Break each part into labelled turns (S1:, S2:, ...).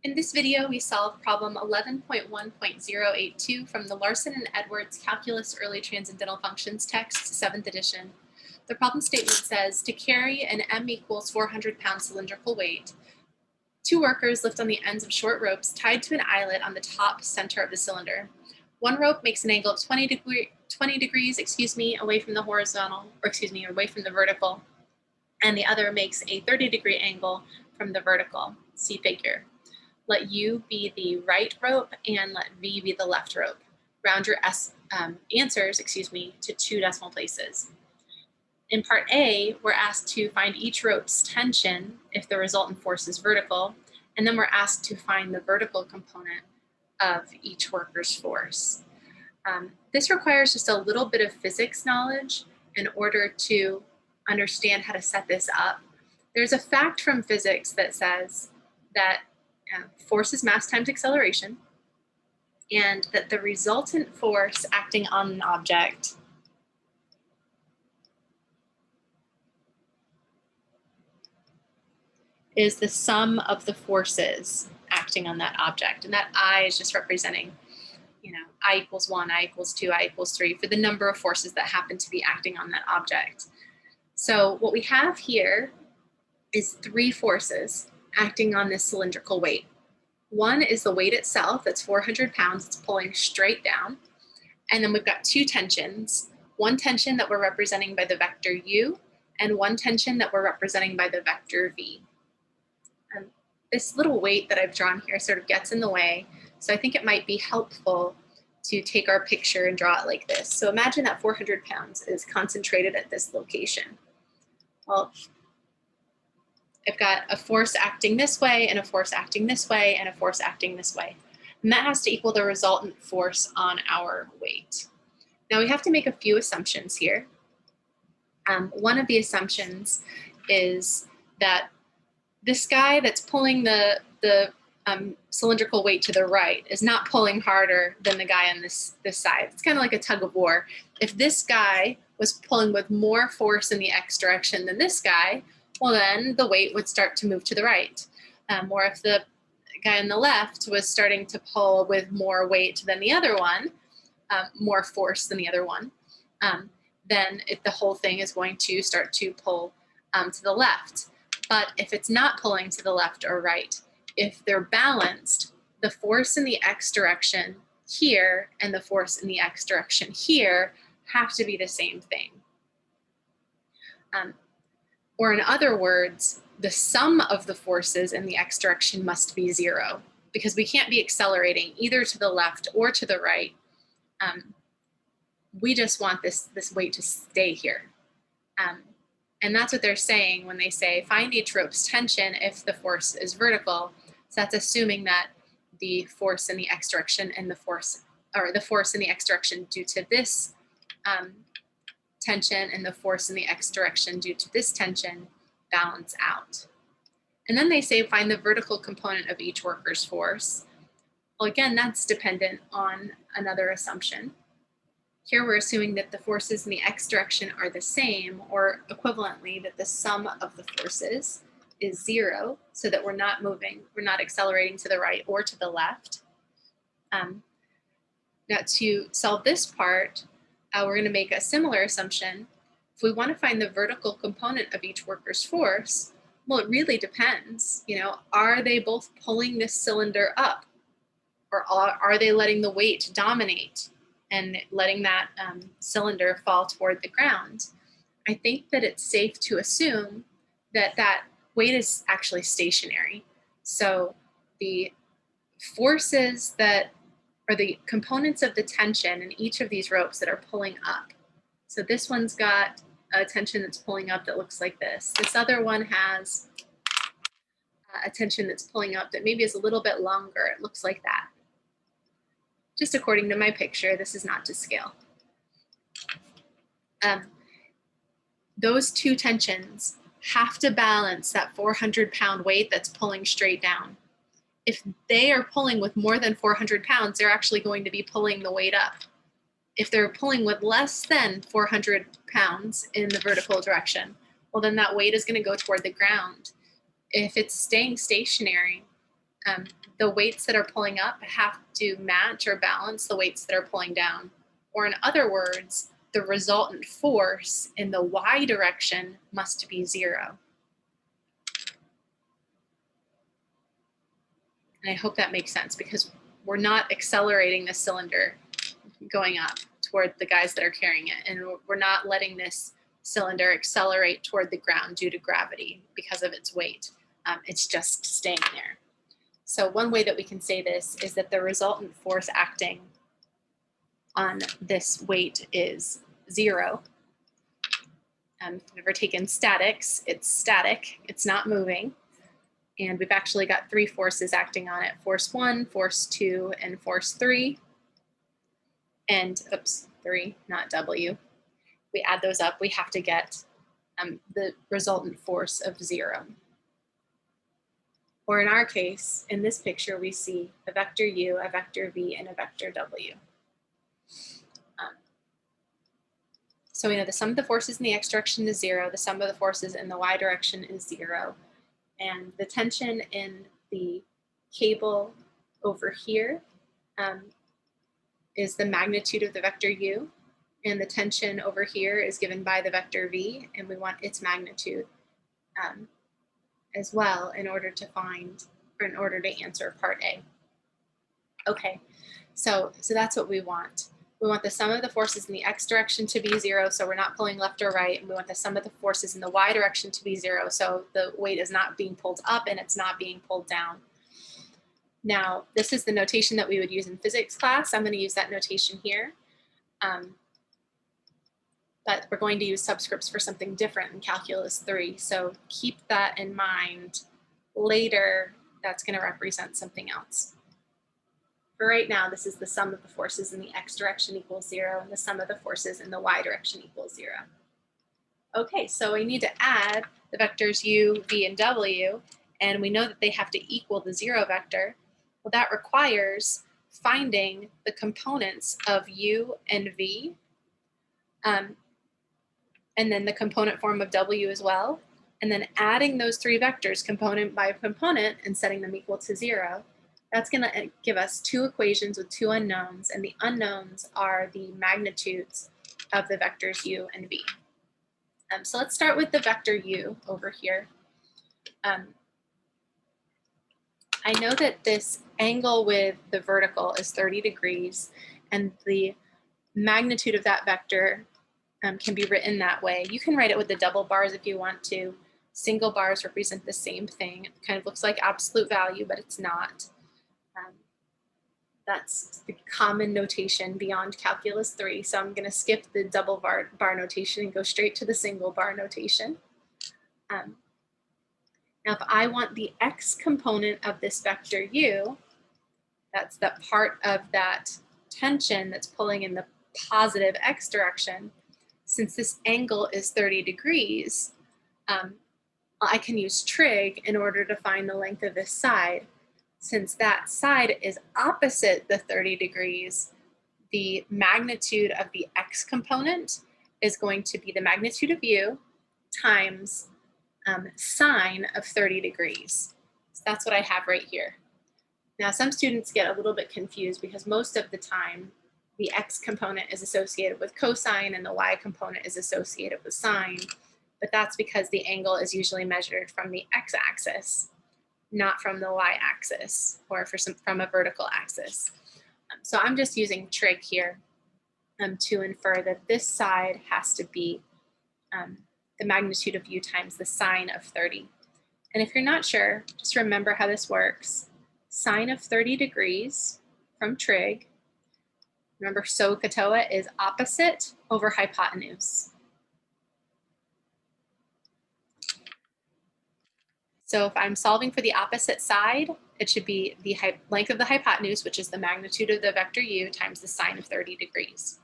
S1: In this video, we solve problem 11.1.082 from the Larson and Edwards Calculus Early Transcendental Functions text, 7th edition. The problem statement says, to carry an m equals 400-pound cylindrical weight, two workers lift on the ends of short ropes tied to an eyelet on the top center of the cylinder. One rope makes an angle of 20 degrees away from the away from the vertical, and the other makes a 30-degree angle from the vertical. See figure. Let U be the right rope and let V be the left rope. Round your answers to 2 decimal places. In part A, we're asked to find each rope's tension if the resultant force is vertical, and then we're asked to find the vertical component of each worker's force. This requires just a little bit of physics knowledge in order to understand how to set this up. There's a fact from physics that says that force is mass times acceleration, and that the resultant force acting on an object is the sum of the forces acting on that object. And that I is just representing, I equals 1, I equals 2, I equals 3 for the number of forces that happen to be acting on that object. So what we have here is 3 forces acting on this cylindrical weight. One is the weight itself, that's 400 pounds, it's pulling straight down. And then we've got 2 tensions, one tension that we're representing by the vector U, and one tension that we're representing by the vector V. This little weight that I've drawn here sort of gets in the way, so I think it might be helpful to take our picture and draw it like this. So imagine that 400 pounds is concentrated at this location. Well, I've got a force acting this way, and a force acting this way, and a force acting this way. And that has to equal the resultant force on our weight. Now we have to make a few assumptions here. One of the assumptions is that this guy that's pulling the cylindrical weight to the right is not pulling harder than the guy on this side. It's kind of like a tug of war. If this guy was pulling with more force in the x direction than this guy, well, then the weight would start to move to the right. Or if the guy on the left was starting to pull with more weight than the other one, more force than the other one, then the whole thing is going to start to pull to the left. But if it's not pulling to the left or right, if they're balanced, the force in the x direction here and the force in the x direction here have to be the same thing. Or in other words, the sum of the forces in the x direction must be 0, because we can't be accelerating either to the left or to the right. We just want this weight to stay here. And that's what they're saying when they say find each rope's tension if the force is vertical. So that's assuming that the force in the x direction and the force in the x direction due to this tension and the force in the x direction due to this tension balance out. And then they say find the vertical component of each worker's force. Well, again, that's dependent on another assumption. Here we're assuming that the forces in the x direction are the same, or equivalently that the sum of the forces is 0, so that we're not accelerating to the right or to the left. Now to solve this part, we're going to make a similar assumption. If we want to find the vertical component of each worker's force, well, it really depends. Are they both pulling this cylinder up, or are they letting the weight dominate and letting that cylinder fall toward the ground? I think that it's safe to assume that that weight is actually stationary. So the forces that are the components of the tension in each of these ropes that are pulling up. So this one's got a tension that's pulling up that looks like this. This other one has a tension that's pulling up that maybe is a little bit longer. It looks like that. Just according to my picture, this is not to scale. Those 2 tensions have to balance that 400-pound weight that's pulling straight down. If they are pulling with more than 400 pounds, they're actually going to be pulling the weight up. If they're pulling with less than 400 pounds in the vertical direction, well, then that weight is going to go toward the ground. If it's staying stationary, the weights that are pulling up have to match or balance the weights that are pulling down. Or in other words, the resultant force in the y direction must be 0. And I hope that makes sense, because we're not accelerating the cylinder going up toward the guys that are carrying it. And we're not letting this cylinder accelerate toward the ground due to gravity because of its weight. It's just staying there. So one way that we can say this is that the resultant force acting on this weight is 0. If you've ever taken statics, it's static, it's not moving. And we've actually got 3 forces acting on it: force 1, force 2, and force 3. And, oops, 3, not W. We add those up, we have to get the resultant force of 0. Or in our case, in this picture, we see a vector U, a vector V, and a vector W. So we know the sum of the forces in the x direction is 0, the sum of the forces in the y direction is 0, and the tension in the cable over here is the magnitude of the vector U, and the tension over here is given by the vector V, and we want its magnitude as well in order to find, or in order to answer part A. Okay, so that's what we want. We want the sum of the forces in the x direction to be 0, so we're not pulling left or right, and we want the sum of the forces in the y direction to be 0, so the weight is not being pulled up and it's not being pulled down. Now, this is the notation that we would use in physics class. I'm going to use that notation here. But we're going to use subscripts for something different in Calculus 3. So keep that in mind. Later, that's going to represent something else. For right now, this is the sum of the forces in the x direction equals 0, and the sum of the forces in the y direction equals 0. Okay, so we need to add the vectors u, v, and w, and we know that they have to equal the 0 vector. Well, that requires finding the components of u and v, and then the component form of w as well, and then adding those 3 vectors component by component and setting them equal to 0. That's going to give us 2 equations with 2 unknowns, and the unknowns are the magnitudes of the vectors u and v. So let's start with the vector u over here. I know that this angle with the vertical is 30 degrees, and the magnitude of that vector can be written that way. You can write it with the double bars if you want to. Single bars represent the same thing. It kind of looks like absolute value, but it's not. That's the common notation beyond Calculus 3. So I'm going to skip the double bar notation and go straight to the single bar notation. Now, if I want the x component of this vector u, that's the part of that tension that's pulling in the positive x direction. Since this angle is 30 degrees, I can use trig in order to find the length of this side. Since that side is opposite the 30 degrees, the magnitude of the x component is going to be the magnitude of u times sine of 30 degrees. So that's what I have right here. Now, some students get a little bit confused because most of the time the x component is associated with cosine and the y component is associated with sine, but that's because the angle is usually measured from the x-axis, not from the y-axis or from a vertical axis. So I'm just using trig here to infer that this side has to be the magnitude of u times the sine of 30. And if you're not sure, just remember how this works. Sine of 30 degrees from trig, remember SOHCAHTOA is opposite over hypotenuse. So if I'm solving for the opposite side, it should be the length of the hypotenuse, which is the magnitude of the vector u, times the sine of 30 degrees.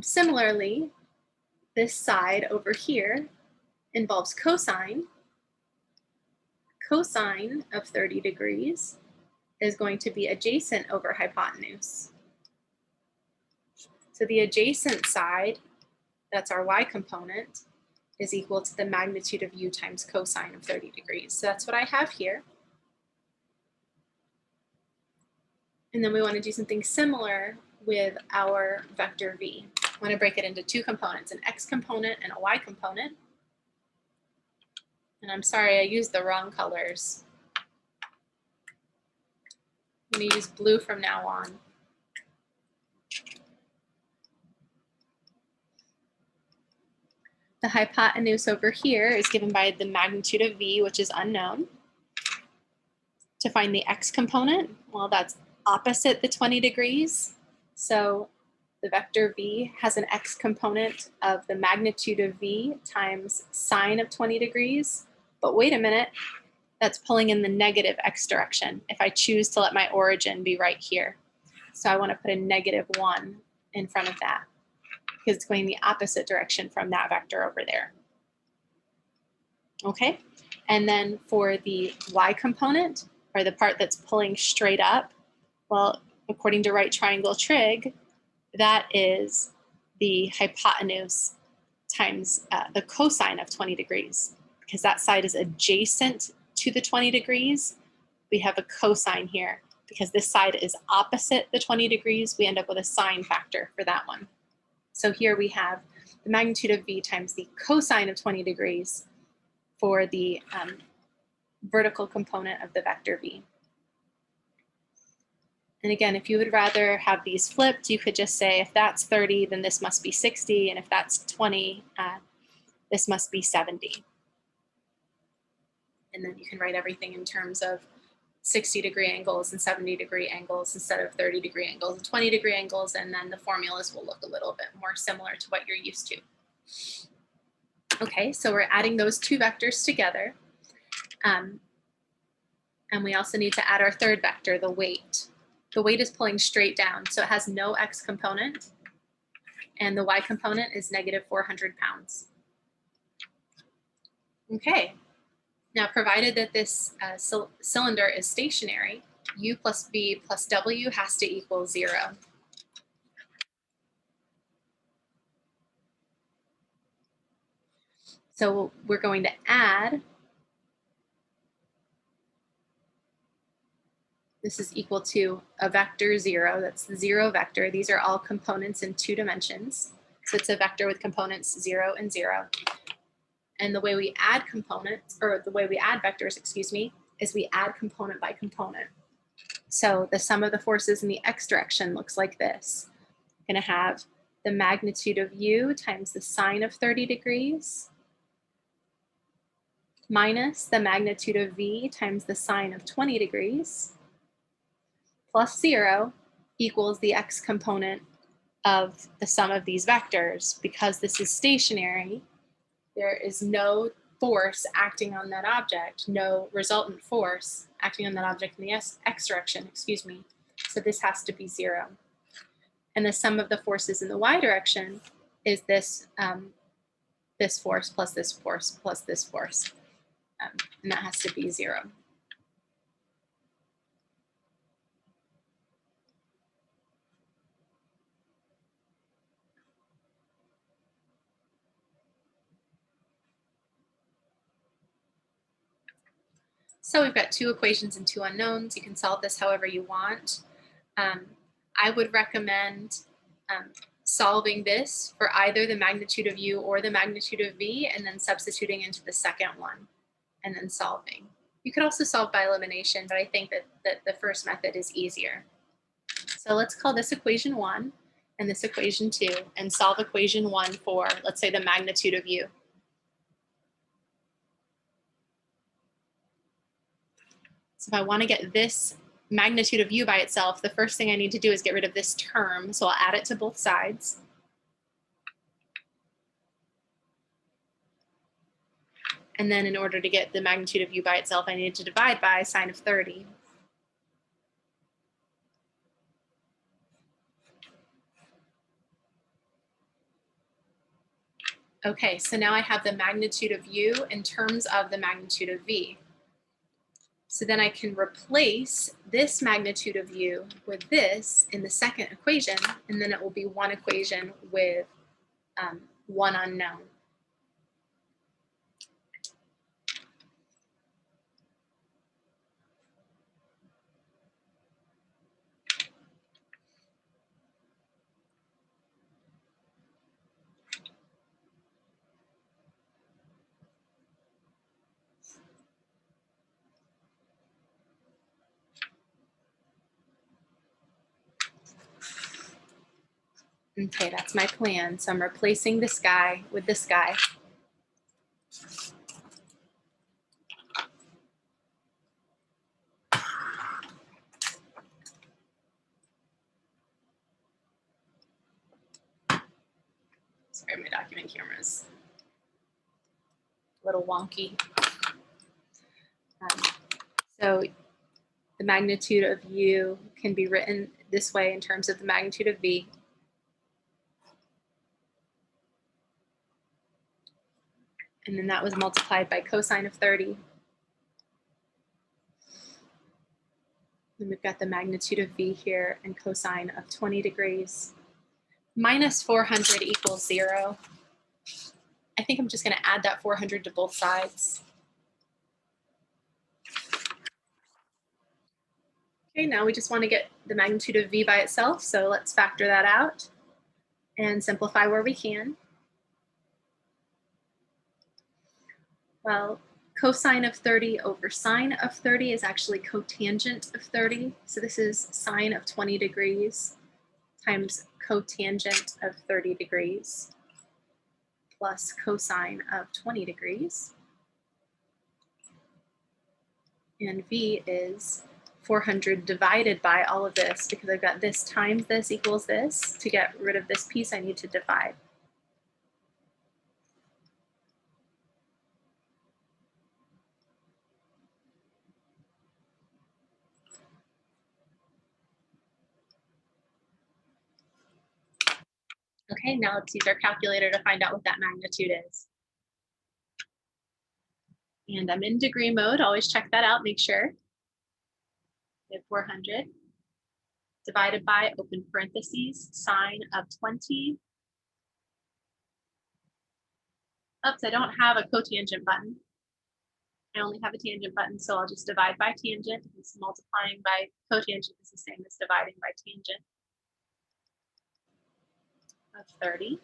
S1: Similarly, this side over here involves cosine. Cosine of 30 degrees is going to be adjacent over hypotenuse. So the adjacent side, that's our y component, is equal to the magnitude of u times cosine of 30 degrees. So that's what I have here. And then we want to do something similar with our vector v. I want to break it into two components, an x component and a y component. And I'm sorry, I used the wrong colors. I'm going to use blue from now on. The hypotenuse over here is given by the magnitude of v, which is unknown. To find the x component, well, that's opposite the 20 degrees. So the vector v has an x component of the magnitude of v times sine of 20 degrees. But wait a minute, that's pulling in the negative x direction if I choose to let my origin be right here. So I want to put a -1 in front of that because it's going the opposite direction from that vector over there. Okay, and then for the y component, or the part that's pulling straight up, well, according to right triangle trig, that is the hypotenuse times the cosine of 20 degrees. Because that side is adjacent to the 20 degrees, we have a cosine here. Because this side is opposite the 20 degrees, we end up with a sine factor for that one. So here we have the magnitude of v times the cosine of 20 degrees for the vertical component of the vector v. And again, if you would rather have these flipped, you could just say if that's 30, then this must be 60, and if that's 20, this must be 70. And then you can write everything in terms of 60-degree angles and 70-degree angles instead of 30-degree angles and 20-degree angles, and then the formulas will look a little bit more similar to what you're used to. Okay, so we're adding those two vectors together. And we also need to add our third vector, the weight. The weight is pulling straight down, so it has no x component, and the y component is -400 pounds. Okay, now provided that this cylinder is stationary, u plus v plus w has to equal 0. So we're going to add, this is equal to a vector 0, that's the 0 vector. These are all components in 2 dimensions. So it's a vector with components 0 and 0. And the way we add components, or the way we add vectors, excuse me, is we add component by component. So the sum of the forces in the x direction looks like this. I'm going to have the magnitude of u times the sine of 30 degrees minus the magnitude of v times the sine of 20 degrees plus 0 equals the x component of the sum of these vectors. Because this is stationary, there is no force acting on that object, no resultant force acting on that object in the x direction, excuse me. So this has to be 0. And the sum of the forces in the y direction is this, this force plus this force plus this force. And that has to be 0. So we've got 2 equations and 2 unknowns. You can solve this however you want. I would recommend solving this for either the magnitude of u or the magnitude of v, and then substituting into the second one, and then solving. You could also solve by elimination, but I think that the first method is easier. So let's call this equation 1 and this equation 2, and solve equation 1 for, let's say, the magnitude of u. So if I want to get this magnitude of u by itself, the first thing I need to do is get rid of this term. So I'll add it to both sides. And then in order to get the magnitude of u by itself, I need to divide by sine of 30. Okay, so now I have the magnitude of u in terms of the magnitude of v. So then I can replace this magnitude of u with this in the second equation, and then it will be one equation with one unknown. Okay, that's my plan. So I'm replacing this guy with this guy. Sorry, my document camera's a little wonky. So the magnitude of u can be written this way in terms of the magnitude of v. And then that was multiplied by cosine of 30. And we've got the magnitude of v here and cosine of 20 degrees. Minus 400 equals 0. I think I'm just going to add that 400 to both sides. Okay, now we just want to get the magnitude of v by itself, so let's factor that out and simplify where we can. Well, cosine of 30 over sine of 30 is actually cotangent of 30. So this is sine of 20 degrees times cotangent of 30 degrees plus cosine of 20 degrees. And v is 400 divided by all of this, because I've got this times this equals this. To get rid of this piece, I need to divide. Okay, now let's use our calculator to find out what that magnitude is. And I'm in degree mode, always check that out, make sure. We have 400 divided by, open parentheses, sine of 20. Oops, I don't have a cotangent button. I only have a tangent button, so I'll just divide by tangent. Because multiplying by cotangent is the same as dividing by tangent of 30. And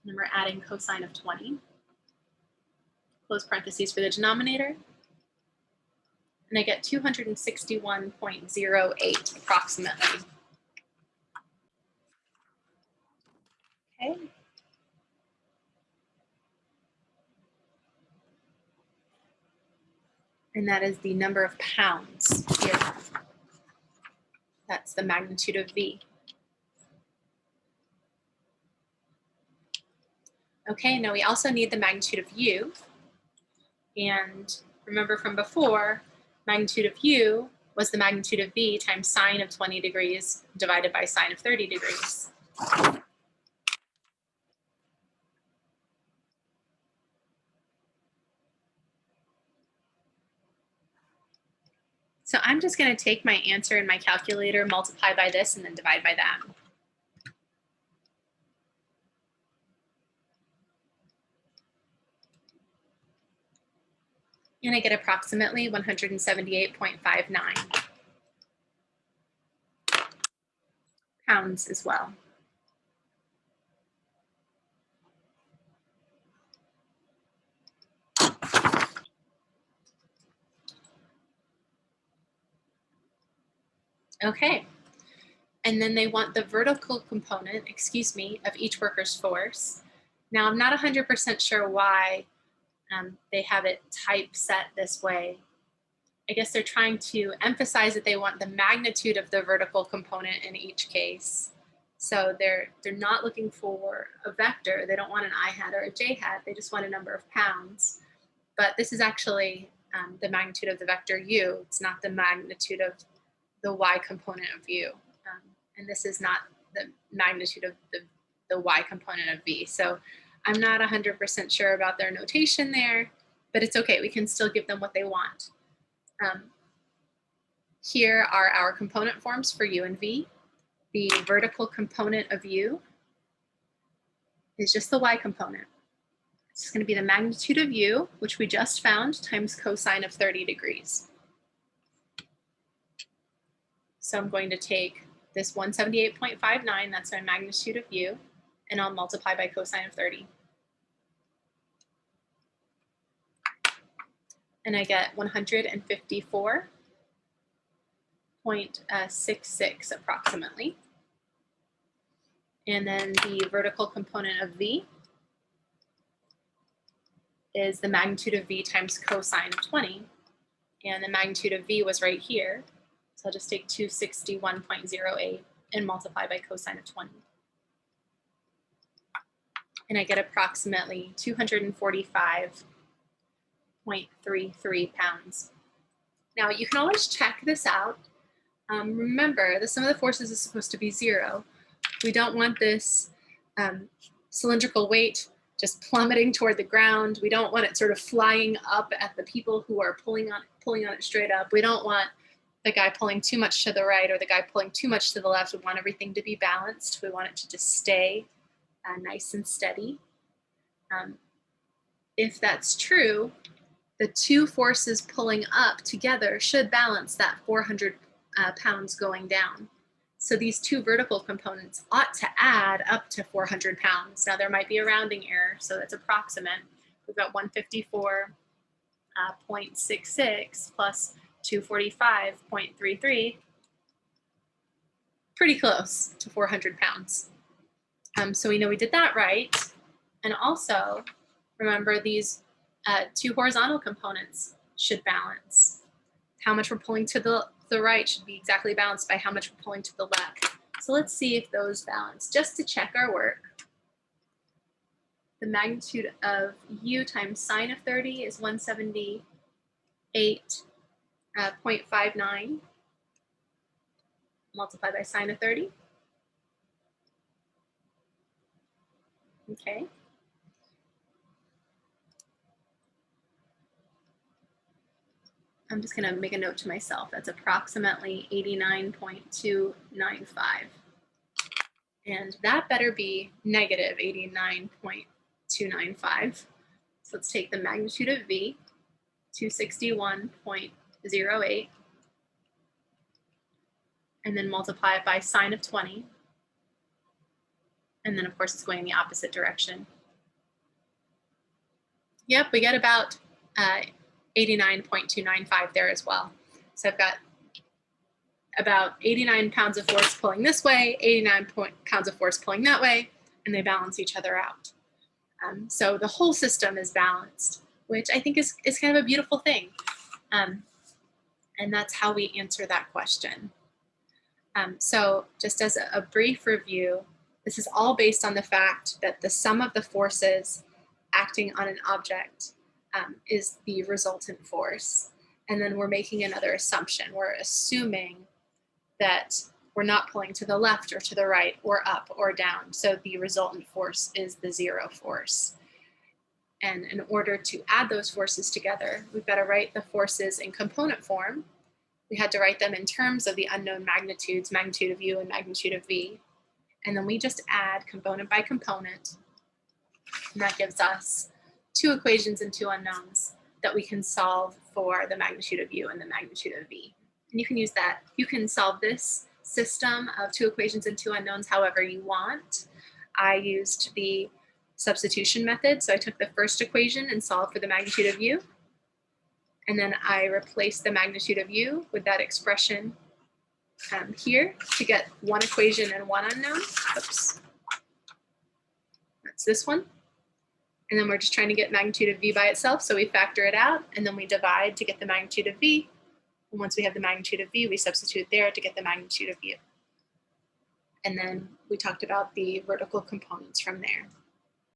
S1: then we're adding cosine of 20. Close parentheses for the denominator. And I get 261.08 approximately. Okay. And that is the number of pounds here. That's the magnitude of v. Okay, now we also need the magnitude of u. And remember from before, magnitude of u was the magnitude of v times sine of 20 degrees divided by sine of 30 degrees. So I'm just going to take my answer in my calculator, multiply by this, and then divide by that. And I get approximately 178.59 pounds as well. Okay. And then they want the vertical component, of each worker's force. Now, I'm not 100% sure why they have it typeset this way. I guess they're trying to emphasize that they want the magnitude of the vertical component in each case. So they're not looking for a vector. They don't want an I hat or a J hat. They just want a number of pounds. But this is actually the magnitude of the vector u. It's not the magnitude of the y component of u. And this is not the magnitude of the y component of v. So I'm not 100% sure about their notation there, but it's okay. We can still give them what they want. Here are our component forms for u and v. The vertical component of u is just the y component. It's going to be the magnitude of u, which we just found, times cosine of 30 degrees. So I'm going to take this 178.59, that's my magnitude of u, and I'll multiply by cosine of 30. And I get 154.66 approximately. And then the vertical component of V is the magnitude of V times cosine of 20. And the magnitude of V was right here. So I'll just take 261.08 and multiply by cosine of 20. And I get approximately 245.33 pounds. Now you can always check this out. Remember, the sum of the forces is supposed to be 0. We don't want this cylindrical weight just plummeting toward the ground. We don't want it sort of flying up at the people who are pulling on it straight up. We don't want the guy pulling too much to the right or the guy pulling too much to the left. We want everything to be balanced. We want it to just stay nice and steady. If that's true, the two forces pulling up together should balance that 400 pounds going down. So these two vertical components ought to add up to 400 pounds. Now there might be a rounding error, so that's approximate. We've got 154.66 plus 245.33, pretty close to 400 pounds. So we know we did that right. And also, remember these two horizontal components should balance. How much we're pulling to the right should be exactly balanced by how much we're pulling to the left. So let's see if those balance. Just to check our work, the magnitude of U times sine of 30 is 178.59 multiplied by sine of 30. Okay. I'm just going to make a note to myself. That's approximately 89.295. And that better be negative 89.295. So let's take the magnitude of V, 261.08, and then multiply it by sine of 20. And then, of course, it's going in the opposite direction. Yep, we get about 89.295 there as well. So I've got about 89 pounds of force pulling this way, 89 pounds of force pulling that way, and they balance each other out. So the whole system is balanced, which I think is kind of a beautiful thing. And that's how we answer that question. So just as a brief review, this is all based on the fact that the sum of the forces acting on an object is the resultant force. And then we're making another assumption. We're assuming that we're not pulling to the left or to the right or up or down. So the resultant force is the 0 force. And in order to add those forces together, we've got to write the forces in component form. We had to write them in terms of the unknown magnitudes, magnitude of U and magnitude of V. And then we just add component by component. And that gives us two equations and two unknowns that we can solve for the magnitude of U and the magnitude of V. And you can use that. You can solve this system of two equations and two unknowns however you want. I used the substitution method. So I took the first equation and solved for the magnitude of U. And then I replaced the magnitude of U with that expression here to get one equation and one unknown. Oops. That's this one. And then we're just trying to get magnitude of V by itself. So we factor it out and then we divide to get the magnitude of V. And once we have the magnitude of V, we substitute there to get the magnitude of U. And then we talked about the vertical components from there.